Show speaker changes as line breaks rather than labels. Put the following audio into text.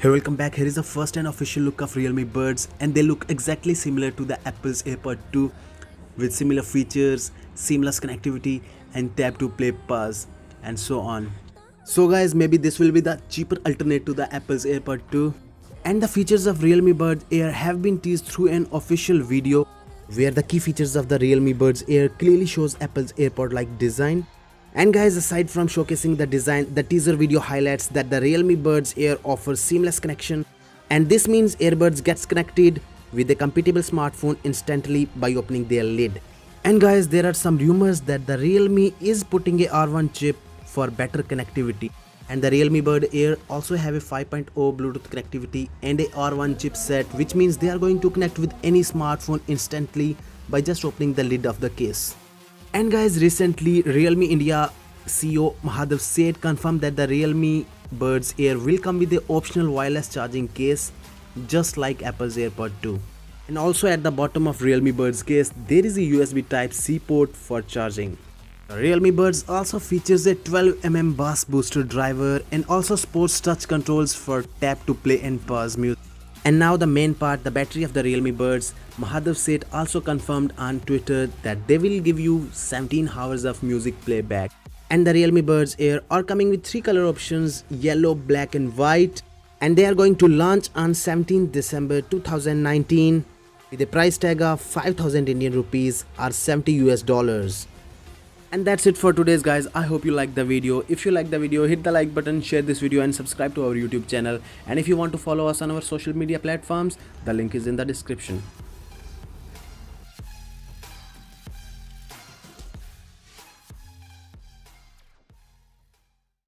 Hey, welcome back. Here is the first and official look of Realme Buds, and they look exactly similar to the Apple's AirPod 2 with similar features, seamless connectivity, and tap to play pause and so on. So guys, maybe this will be the cheaper alternate to the Apple's AirPod 2. And the features of Realme Buds Air have been teased through an official video where the key features of the Realme Buds Air clearly shows Apple's AirPod-like design. And guys, aside from showcasing the design, the teaser video highlights that the Realme Buds Air offers seamless connection, and this means earbuds gets connected with a compatible smartphone instantly by opening their lid. And guys, there are some rumors that the Realme is putting a R1 chip for better connectivity, and the Realme Bud Air also have a 5.0 Bluetooth connectivity and a R1 chipset, which means they are going to connect with any smartphone instantly by just opening the lid of the case. And guys, recently Realme India CEO Mahadev Seth confirmed that the Realme Buds Air will come with the optional wireless charging case just like Apple's AirPod 2. And also at the bottom of Realme Buds case there is a USB Type-C port for charging. The Realme Buds also features a 12mm bass booster driver and also sports touch controls for tap to play and pause music. And now the main part, the battery of the Realme Buds. Mahadev Seth also confirmed on Twitter that they will give you 17 hours of music playback. And the Realme Buds Air are coming with 3 color options, yellow, black and white. And they are going to launch on 17th December 2019 with a price tag of 5,000 Indian rupees or $70 US. And that's it for today's guys. I hope you liked the video. If you like the video, hit the like button, share this video and subscribe to our YouTube channel. And if you want to follow us on our social media platforms, the link is in the description.